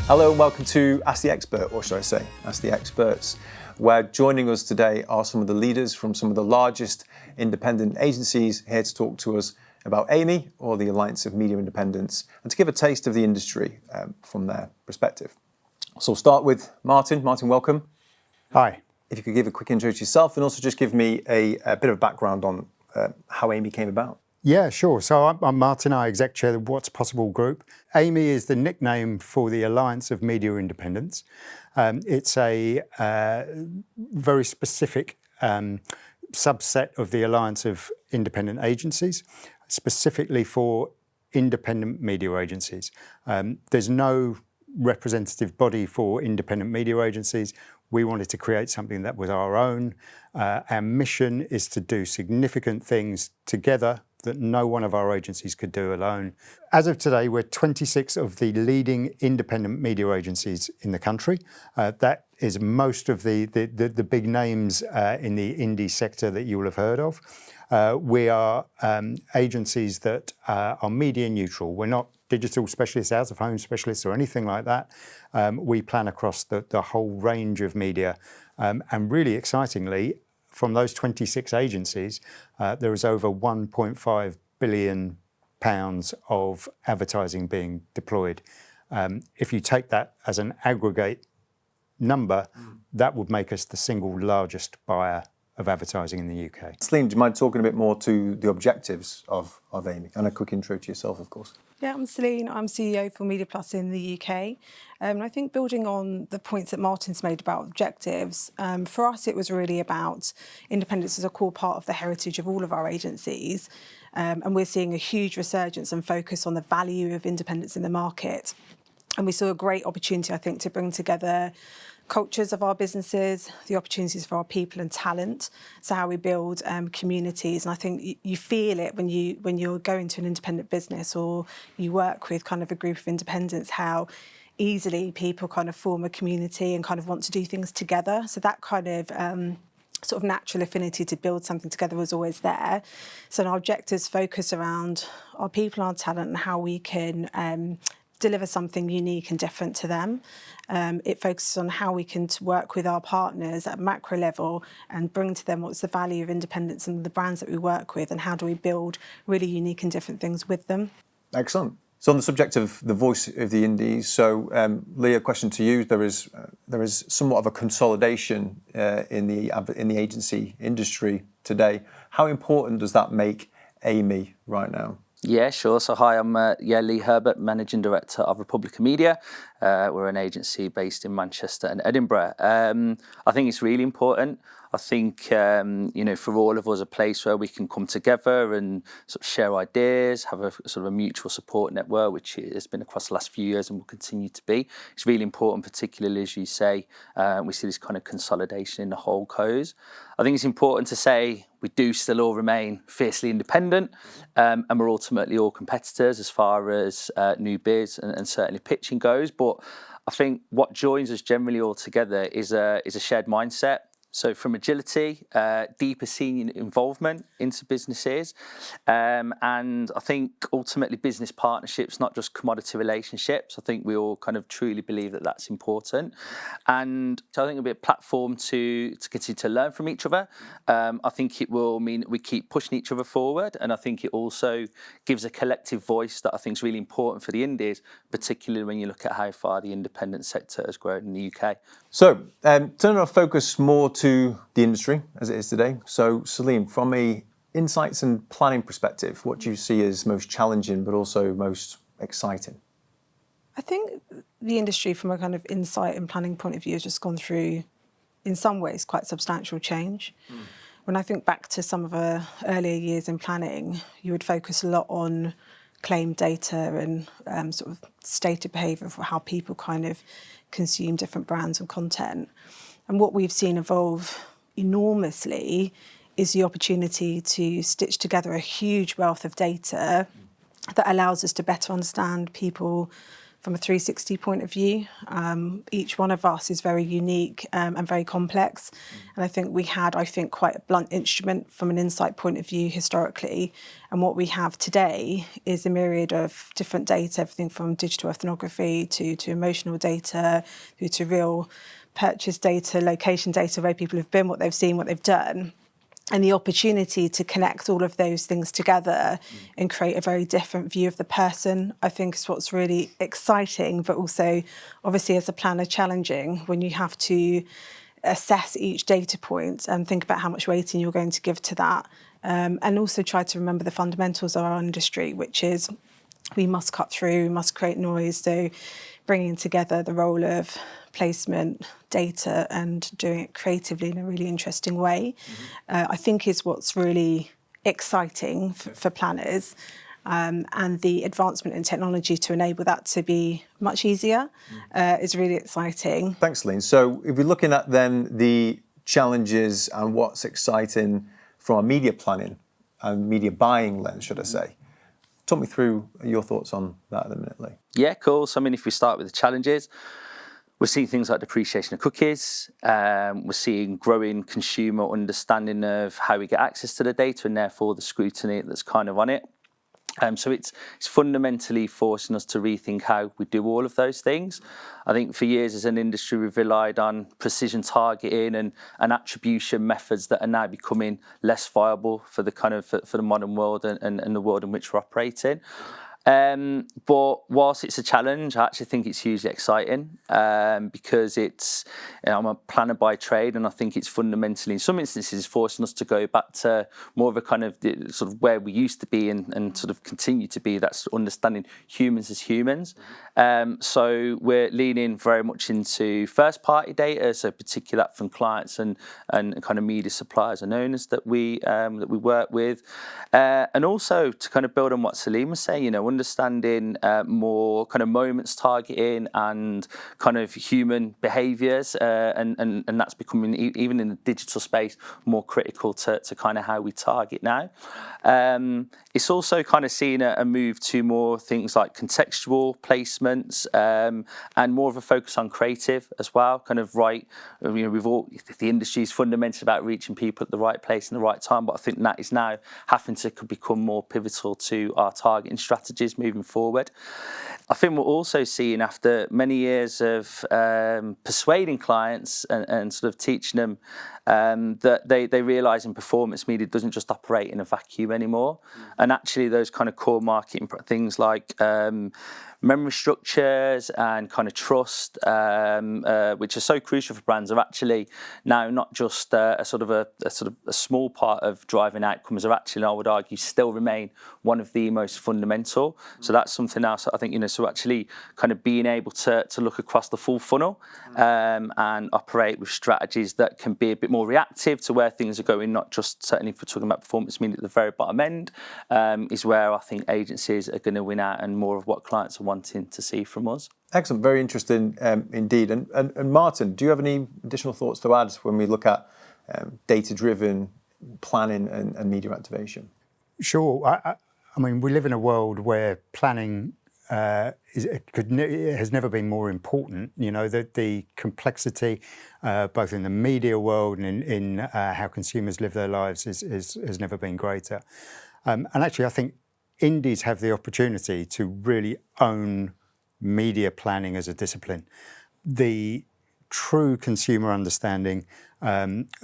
Hello and welcome to Ask the Expert, or should I say, Ask the Experts, where joining us today are some of the leaders from some of the largest independent agencies here to talk to us about AMI, or the Alliance of Media Independents, and to give a taste of the industry from their perspective. So we'll start with Martin. Martin, welcome. Hi. If you could give a quick intro to yourself and also just give me a bit of background on how AMI came about. Yeah, sure. So I'm Martin, I exec chair the What's Possible group. AMI is the nickname for the Alliance of Media Independents. It's a very specific subset of the Alliance of Independent Agencies, specifically for independent media agencies. There's no representative body for independent media agencies. We wanted to create something that was our own. Our mission is to do significant things together that no one of our agencies could do alone. As of today, we're 26 of the leading independent media agencies in the country. That is most of the big names in the indie sector that you will have heard of. We are agencies that are media neutral. We're not digital specialists, out of home specialists or anything like that. We plan across the whole range of media. And really excitingly, from those 26 agencies, there is over £1.5 billion of advertising being deployed. If you take that as an aggregate number, that would make us the single largest buyer of advertising in the UK. Celine, do you mind talking a bit more to the objectives of AMI? And a quick intro to yourself, of course. Yeah, I'm Celine. I'm CEO for Mediaplus in the UK. And I think building on the points that Martin's made about objectives, for us it was really about independence as a core part of the heritage of all of our agencies. And we're seeing a huge resurgence and focus on the value of independence in the market. And we saw a great opportunity, I think, to bring together cultures of our businesses, the opportunities for our people and talent, so how we build communities. And I think you feel it when you're going to an independent business or you work with kind of a group of independents, how easily people kind of form a community and kind of want to do things together. So that kind of sort of natural affinity to build something together was always there. So our objectives focus around our people and our talent and how we can deliver something unique and different to them. It focuses on how we can work with our partners at a macro level and bring to them what's the value of independence and the brands that we work with, and how do we build really unique and different things with them. Excellent. So on the subject of the voice of the indies, so Leigh, a question to you. There is somewhat of a consolidation in the agency industry today. How important does that make AMI right now? Yeah, sure. So hi, I'm Leigh Herbert, Managing Director of Republica Media. We're an agency based in Manchester and Edinburgh. I think it's really important. I think, for all of us, a place where we can come together and sort of share ideas, have a sort of a mutual support network, which has been across the last few years and will continue to be. It's really important, particularly, as you say, we see this kind of consolidation in the whole cos. I think it's important to say we do still all remain fiercely independent, and we're ultimately all competitors as far as new bids and certainly pitching goes. But I think what joins us generally all together is a shared mindset. So from agility, deeper senior involvement into businesses, and I think ultimately business partnerships, not just commodity relationships. I think we all kind of truly believe that that's important. And so I think it'll be a platform to continue to learn from each other. I think it will mean we keep pushing each other forward. And I think it also gives a collective voice that I think is really important for the indies, particularly when you look at how far the independent sector has grown in the UK. So turning our focus more to the industry as it is today. So Celine, from a insights and planning perspective, what do you see as most challenging but also most exciting? I think the industry from a kind of insight and planning point of view has just gone through, in some ways, quite substantial change. When I think back to some of our earlier years in planning, you would focus a lot on claim data and sort of stated behaviour for how people kind of consume different brands and content. And what we've seen evolve enormously is the opportunity to stitch together a huge wealth of data that allows us to better understand people from a 360 point of view. Each one of us is very unique and very complex. And I think we had, quite a blunt instrument from an insight point of view historically. And what we have today is a myriad of different data, everything from digital ethnography to emotional data, through to real purchase data, location data, where people have been, what they've seen, what they've done. And the opportunity to connect all of those things together and create a very different view of the person, I think is what's really exciting, but also obviously as a planner challenging when you have to assess each data point and think about how much weighting you're going to give to that. And also try to remember the fundamentals of our industry, which is we must cut through, we must create noise. So bringing together the role of placement, data, and doing it creatively in a really interesting way, I think is what's really exciting for planners. And the advancement in technology to enable that to be much easier is really exciting. Thanks, Celine. So if we're looking at then the challenges and what's exciting from a media planning and media buying lens, should I say, talk me through your thoughts on that at the minute, Leigh. Yeah, cool. So, I mean, if we start with the challenges, we're seeing things like depreciation of cookies. We're seeing growing consumer understanding of how we get access to the data and therefore the scrutiny that's kind of on it. So it's fundamentally forcing us to rethink how we do all of those things. I think for years as an industry, we've relied on precision targeting and attribution methods that are now becoming less viable for the for the modern world and the world in which we're operating. But whilst it's a challenge, I actually think it's hugely exciting because it's, I'm a planner by trade, and I think it's fundamentally, in some instances, forcing us to go back to more of a kind of sort of where we used to be and sort of continue to be, that's understanding humans as humans. So we're leaning very much into first-party data, so particularly that from clients and kind of media suppliers and owners that we work with, and also to kind of build on what Celine was saying, understanding more kind of moments targeting and kind of human behaviours, and that's becoming, even in the digital space, more critical to kind of how we target now. It's also kind of seen a move to more things like contextual placements and more of a focus on creative as well. Kind of the industry is fundamentally about reaching people at the right place in the right time, but I think that is now having to become more pivotal to our targeting strategies moving forward. I think we're also seeing, after many years of persuading clients and sort of teaching them that they realise in performance media doesn't just operate in a vacuum anymore. And actually those kind of core marketing things like memory structures and kind of trust, which are so crucial for brands, are actually now not just a small part of driving outcomes, are actually, I would argue, still remain one of the most fundamental. So that's something else I think, so actually kind of being able to look across the full funnel and operate with strategies that can be a bit more reactive to where things are going, not just, certainly if we're talking about performance media at the very bottom end, is where I think agencies are going to win out and more of what clients are wanting to see from us. Excellent, very interesting indeed. And Martin, do you have any additional thoughts to add when we look at data-driven planning and media activation? Sure. I mean, we live in a world where planning has never been more important. The complexity, both in the media world and in how consumers live their lives, has never been greater. And actually, I think indies have the opportunity to really own media planning as a discipline. The true consumer understanding,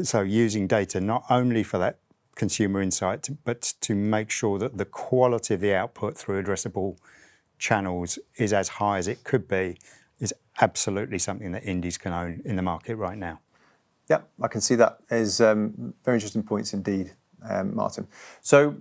so using data not only for that consumer insight, but to make sure that the quality of the output through addressable channels is as high as it could be, is absolutely something that indies can own in the market right now. Yeah, I can see that as very interesting points indeed, Martin. So,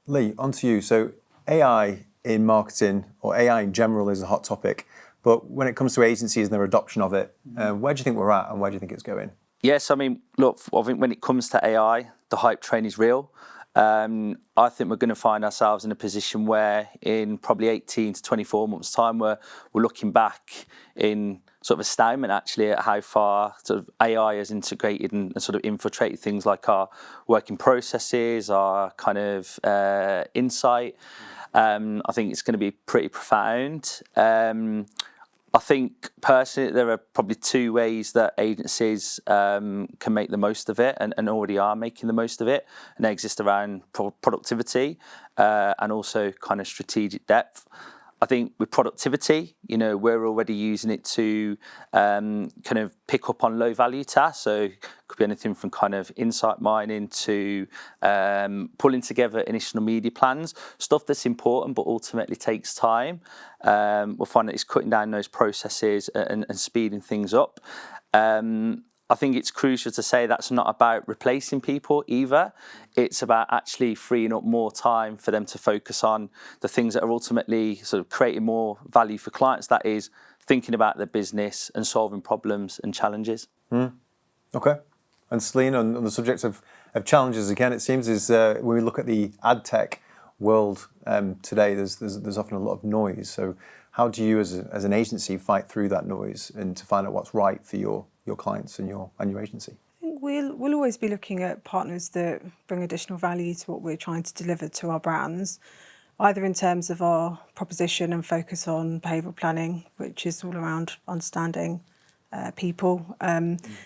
Leigh, on to you. So AI in marketing, or AI in general, is a hot topic, but when it comes to agencies and their adoption of it, where do you think we're at and where do you think it's going? Yes, I mean, look, I think when it comes to AI, the hype train is real. I think we're going to find ourselves in a position where in probably 18 to 24 months' time, we're looking back in sort of astoundment actually at how far sort of AI has integrated and sort of infiltrated things like our working processes, our kind of insight. I think it's going to be pretty profound. I think personally there are probably two ways that agencies can make the most of it and already are making the most of it, and they exist around productivity and also kind of strategic depth. I think with productivity, we're already using it to kind of pick up on low value tasks. So it could be anything from kind of insight mining to pulling together initial media plans, stuff that's important but ultimately takes time. We'll find that it's cutting down those processes and speeding things up. I think it's crucial to say that's not about replacing people either. It's about actually freeing up more time for them to focus on the things that are ultimately sort of creating more value for clients. That is thinking about their business and solving problems and challenges. Okay. And Celine, on the subject of challenges, again, it seems is when we look at the ad tech world today, there's often a lot of noise. So how do you as an agency fight through that noise and to find out what's right for your clients and your agency? I think we'll always be looking at partners that bring additional value to what we're trying to deliver to our brands, either in terms of our proposition and focus on behavioural planning, which is all around understanding people.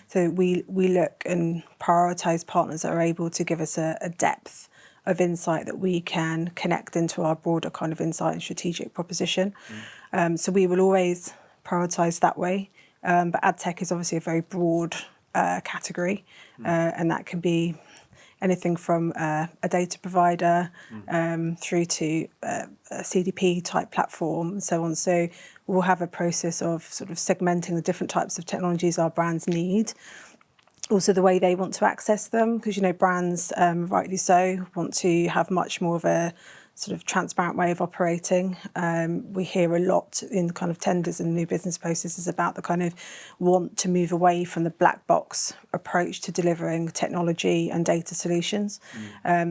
So we look and prioritise partners that are able to give us a depth of insight that we can connect into our broader kind of insight and strategic proposition. So we will always prioritise that way. But ad tech is obviously a very broad category, and that can be anything from a data provider through to a CDP type platform and so on. So we'll have a process of sort of segmenting the different types of technologies our brands need. Also the way they want to access them, because brands, rightly so, want to have much more of a sort of transparent way of operating. We hear a lot in the kind of tenders and new business processes about the kind of want to move away from the black box approach to delivering technology and data solutions.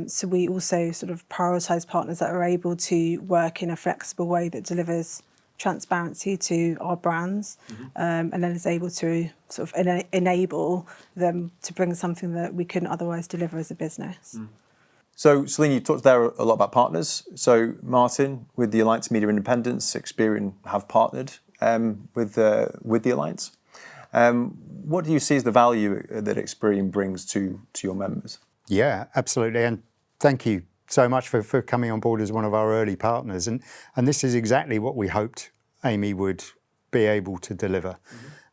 So we also sort of prioritise partners that are able to work in a flexible way that delivers transparency to our brands, and then is able to sort of enable them to bring something that we couldn't otherwise deliver as a business. So, Celine, you talked there a lot about partners. So, Martin, with the Alliance Media Independence, Experian have partnered with the Alliance. What do you see as the value that Experian brings to your members? Yeah, absolutely. And thank you so much for coming on board as one of our early partners. And this is exactly what we hoped Amy would be able to deliver.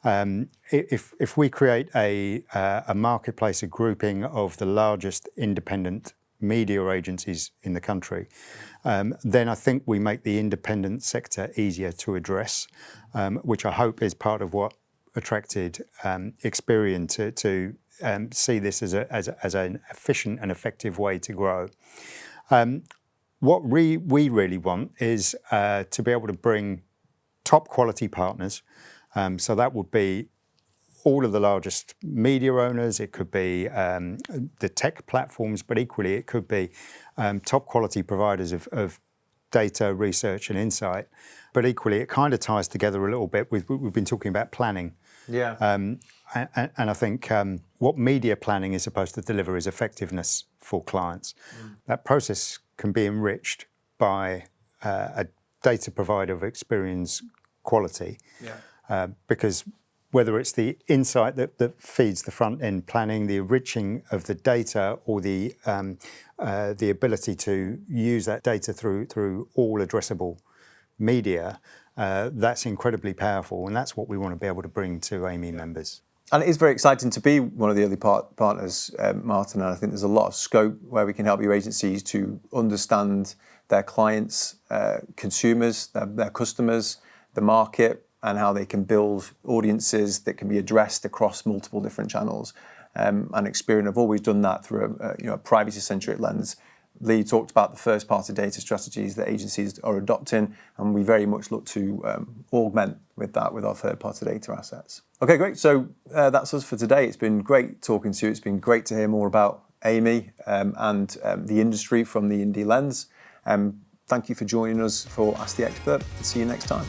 If we create a marketplace, a grouping of the largest independent media agencies in the country, then I think we make the independent sector easier to address, which I hope is part of what attracted Experian to see this as an efficient and effective way to grow. What we really want is to be able to bring top quality partners. So that would be all of the largest media owners. It could be the tech platforms, but equally it could be top quality providers of data, research and insight. But equally it kind of ties together a little bit. We've been talking about planning. Yeah. And I think what media planning is supposed to deliver is effectiveness for clients. That process can be enriched by a data provider of Experian's quality. Yeah. Because whether it's the insight that feeds the front end planning, the enriching of the data, or the ability to use that data through all addressable media, that's incredibly powerful, and that's what we want to be able to bring to Amy members. And it is very exciting to be one of the early partners, Martin, and I think there's a lot of scope where we can help your agencies to understand their clients, consumers, their customers, the market, and how they can build audiences that can be addressed across multiple different channels. And Experian have always done that through a privacy-centric lens. Leigh talked about the first-party data strategies that agencies are adopting, and we very much look to augment with that with our third-party data assets. Okay, great. So that's us for today. It's been great talking to you. It's been great to hear more about Amy and the industry from the indie lens. Thank you for joining us for Ask the Expert. See you next time.